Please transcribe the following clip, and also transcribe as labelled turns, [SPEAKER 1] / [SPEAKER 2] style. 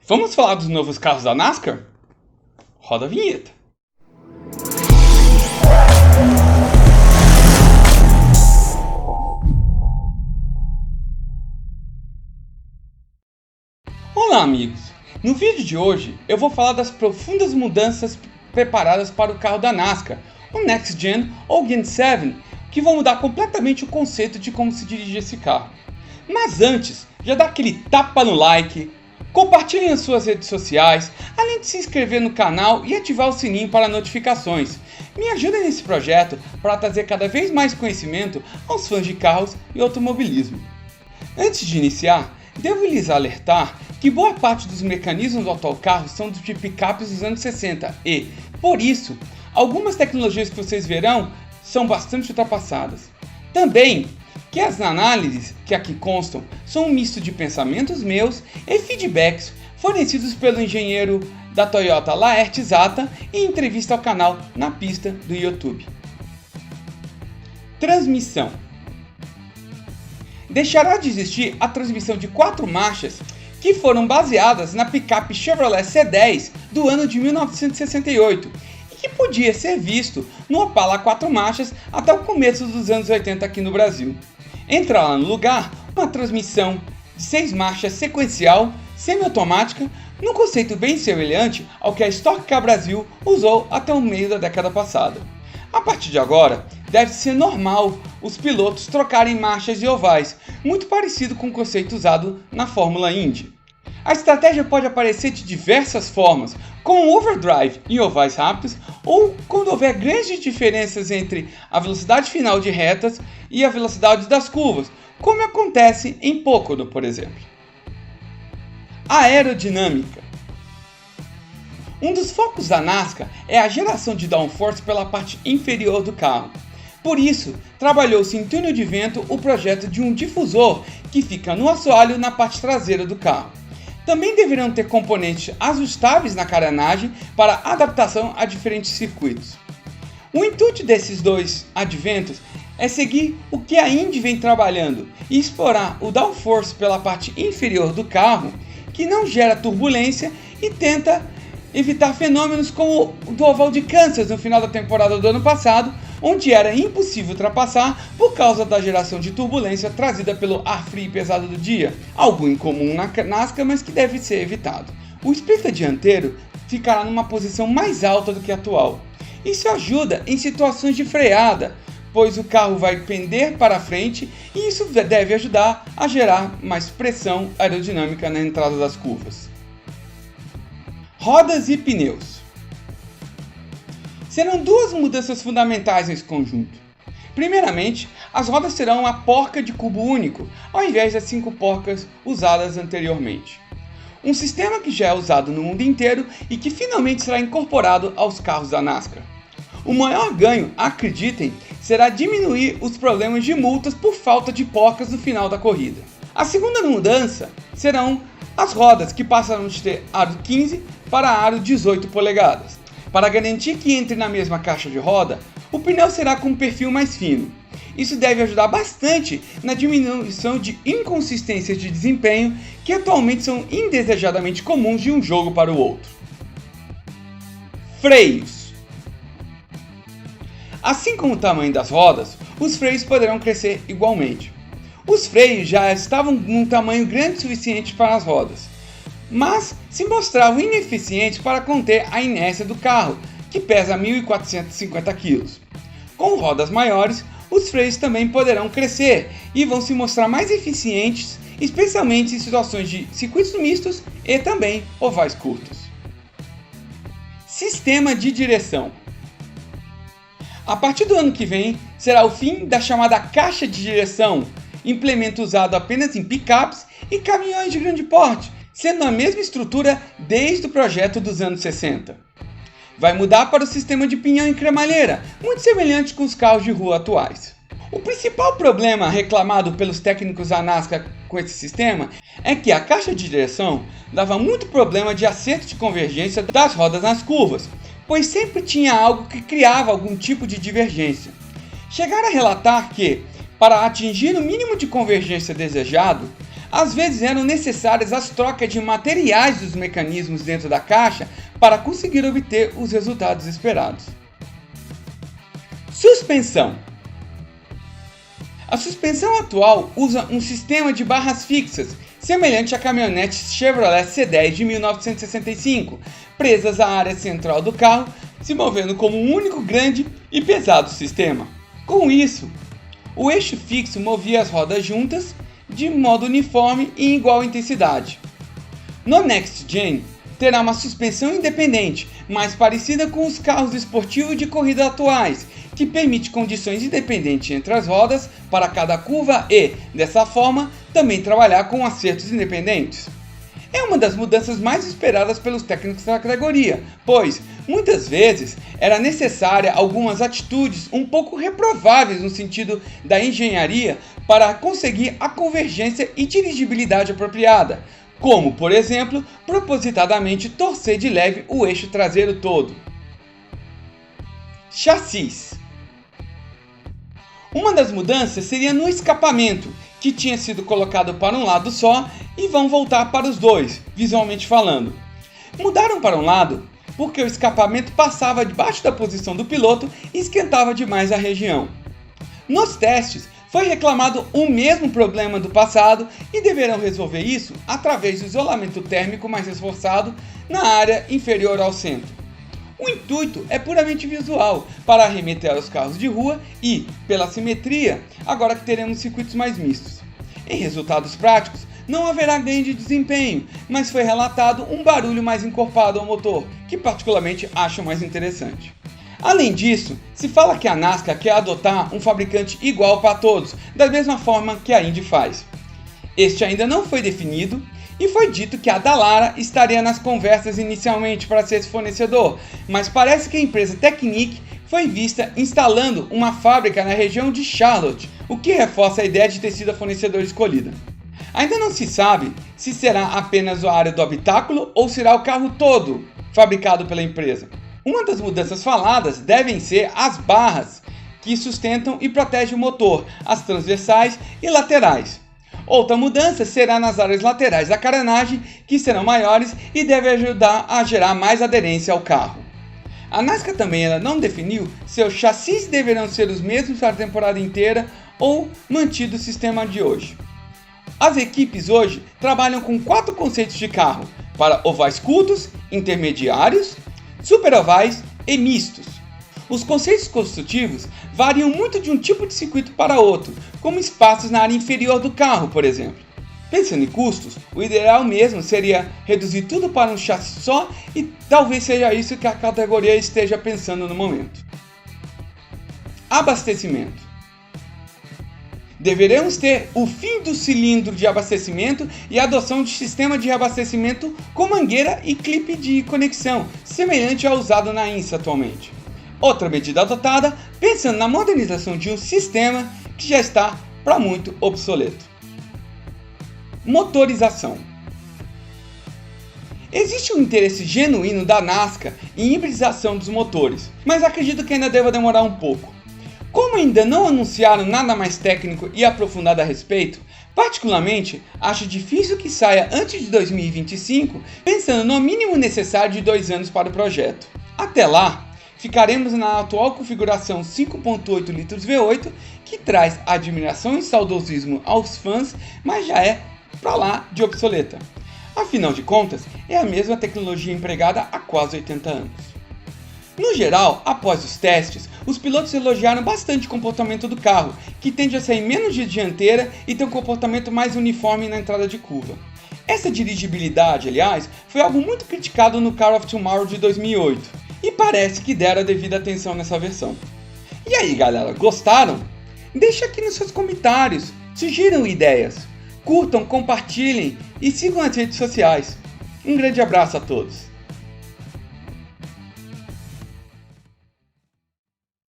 [SPEAKER 1] Vamos falar dos novos carros da NASCAR? Roda a vinheta. Olá, amigos! No vídeo de hoje eu vou falar das profundas mudanças preparadas para o carro da NASCAR, o Next Gen ou Gen 7, que vão mudar completamente o conceito de como se dirige esse carro. Mas antes, já dá aquele tapa no like, compartilhem nas suas redes sociais, além de se inscrever no canal e ativar o sininho para notificações. Me ajudem nesse projeto para trazer cada vez mais conhecimento aos fãs de carros e automobilismo. Antes de iniciar, devo lhes alertar que boa parte dos mecanismos do atual carro são de picapes dos anos 60 e, por isso, algumas tecnologias que vocês verão são bastante ultrapassadas. Também que as análises que aqui constam são um misto de pensamentos meus e feedbacks fornecidos pelo engenheiro da Toyota Laerte Zata em entrevista ao canal Na Pista do YouTube. Transmissão. Deixará de existir a transmissão de 4 marchas que foram baseadas na picape Chevrolet C10 do ano de 1968 e que podia ser visto no Opala 4 marchas até o começo dos anos 80 aqui no Brasil. Entrará no lugar uma transmissão de 6 marchas sequencial, semiautomática, num conceito bem semelhante ao que a Stock Car Brasil usou até o meio da década passada. A partir de agora, deve ser normal os pilotos trocarem marchas e ovais, muito parecido com o conceito usado na Fórmula Indy. A estratégia pode aparecer de diversas formas, como overdrive em ovais rápidos ou quando houver grandes diferenças entre a velocidade final de retas e a velocidade das curvas, como acontece em Pocono, por exemplo. Aerodinâmica. Um dos focos da NASCAR é a geração de downforce pela parte inferior do carro. Por isso, trabalhou-se em túnel de vento o projeto de um difusor que fica no assoalho na parte traseira do carro. Também deverão ter componentes ajustáveis na carenagem para adaptação a diferentes circuitos. O intuito desses dois adventos é seguir o que a Indy vem trabalhando e explorar o downforce pela parte inferior do carro, que não gera turbulência e tenta evitar fenômenos como o do oval de Kansas no final da temporada do ano passado, onde era impossível ultrapassar por causa da geração de turbulência trazida pelo ar frio e pesado do dia, algo incomum na NASCAR, mas que deve ser evitado. O splitter dianteiro ficará numa posição mais alta do que a atual. Isso ajuda em situações de freada, pois o carro vai pender para frente e isso deve ajudar a gerar mais pressão aerodinâmica na entrada das curvas. Rodas e pneus. Serão 2 mudanças fundamentais nesse conjunto. Primeiramente, as rodas terão uma porca de cubo único, ao invés das 5 porcas usadas anteriormente. Um sistema que já é usado no mundo inteiro e que finalmente será incorporado aos carros da NASCAR. O maior ganho, acreditem, será diminuir os problemas de multas por falta de porcas no final da corrida. A segunda mudança serão as rodas, que passarão de ter aro 15 para aro 18 polegadas. Para garantir que entre na mesma caixa de roda, o pneu será com um perfil mais fino. Isso deve ajudar bastante na diminuição de inconsistências de desempenho que atualmente são indesejadamente comuns de um jogo para o outro. Freios. Assim como o tamanho das rodas, os freios poderão crescer igualmente. Os freios já estavam num tamanho grande o suficiente para as rodas, mas se mostravam ineficientes para conter a inércia do carro, que pesa 1.450 kg. Com rodas maiores, os freios também poderão crescer e vão se mostrar mais eficientes, especialmente em situações de circuitos mistos e também ovais curtos. Sistema de direção. A partir do ano que vem, será o fim da chamada caixa de direção, implemento usado apenas em picapes e caminhões de grande porte, sendo a mesma estrutura desde o projeto dos anos 60. Vai mudar para o sistema de pinhão em cremalheira, muito semelhante com os carros de rua atuais. O principal problema reclamado pelos técnicos da NASCAR com esse sistema é que a caixa de direção dava muito problema de acerto de convergência das rodas nas curvas, pois sempre tinha algo que criava algum tipo de divergência. Chegaram a relatar que, para atingir o mínimo de convergência desejado, Às vezes eram necessárias as trocas de materiais dos mecanismos dentro da caixa para conseguir obter os resultados esperados. Suspensão. A suspensão atual usa um sistema de barras fixas, semelhante à caminhonete Chevrolet C10 de 1965, presas à área central do carro, se movendo como um único grande e pesado sistema. Com isso, o eixo fixo movia as rodas juntas, de modo uniforme e em igual intensidade. No Next Gen, terá uma suspensão independente, mais parecida com os carros esportivos de corrida atuais, que permite condições independentes entre as rodas para cada curva e, dessa forma, também trabalhar com acertos independentes. É uma das mudanças mais esperadas pelos técnicos da categoria, pois, muitas vezes, era necessária algumas atitudes um pouco reprováveis no sentido da engenharia para conseguir a convergência e dirigibilidade apropriada, como, por exemplo, propositadamente torcer de leve o eixo traseiro todo. Chassis. Uma das mudanças seria no escapamento, que tinha sido colocado para um lado só e vão voltar para os dois, visualmente falando. Mudaram para um lado porque o escapamento passava debaixo da posição do piloto e esquentava demais a região. Nos testes, foi reclamado o mesmo problema do passado e deverão resolver isso através do isolamento térmico mais reforçado na área inferior ao centro. O intuito é puramente visual, para arremeter aos carros de rua e, pela simetria, agora que teremos circuitos mais mistos. Em resultados práticos, não haverá ganho de desempenho, mas foi relatado um barulho mais encorpado ao motor, que particularmente acho mais interessante. Além disso, se fala que a NASCAR quer adotar um fabricante igual para todos, da mesma forma que a Indy faz. Este ainda não foi definido, e foi dito que a Dallara estaria nas conversas inicialmente para ser esse fornecedor, mas parece que a empresa Technic foi vista instalando uma fábrica na região de Charlotte, o que reforça a ideia de ter sido a fornecedora escolhida. Ainda não se sabe se será apenas a área do habitáculo ou será o carro todo fabricado pela empresa. Uma das mudanças faladas devem ser as barras que sustentam e protegem o motor, as transversais e laterais. Outra mudança será nas áreas laterais da carenagem, que serão maiores e devem ajudar a gerar mais aderência ao carro. A NASCAR também não definiu se os chassis deverão ser os mesmos para a temporada inteira ou mantido o sistema de hoje. As equipes hoje trabalham com 4 conceitos de carro, para ovais curtos, intermediários, superovais e mistos. Os conceitos construtivos variam muito de um tipo de circuito para outro, como espaços na área inferior do carro, por exemplo. Pensando em custos, o ideal mesmo seria reduzir tudo para um chassi só e talvez seja isso que a categoria esteja pensando no momento. Abastecimento. Deveremos ter o fim do cilindro de abastecimento e a adoção de sistema de reabastecimento com mangueira e clipe de conexão, semelhante ao usado na INSA atualmente. Outra medida adotada, pensando na modernização de um sistema que já está para muito obsoleto. Motorização. Existe um interesse genuíno da NASCAR em hibridização dos motores, mas acredito que ainda deva demorar um pouco. Como ainda não anunciaram nada mais técnico e aprofundado a respeito, particularmente acho difícil que saia antes de 2025, pensando no mínimo necessário de 2 anos para o projeto. Até lá, ficaremos na atual configuração 5.8 litros V8, que traz admiração e saudosismo aos fãs, mas já é pra lá de obsoleta. Afinal de contas, é a mesma tecnologia empregada há quase 80 anos. No geral, após os testes, os pilotos elogiaram bastante o comportamento do carro, que tende a sair menos de dianteira e ter um comportamento mais uniforme na entrada de curva. Essa dirigibilidade, aliás, foi algo muito criticado no Car of Tomorrow de 2008, e parece que deram a devida atenção nessa versão. E aí galera, gostaram? Deixe aqui nos seus comentários, sugiram ideias, curtam, compartilhem e sigam as redes sociais. Um grande abraço a todos!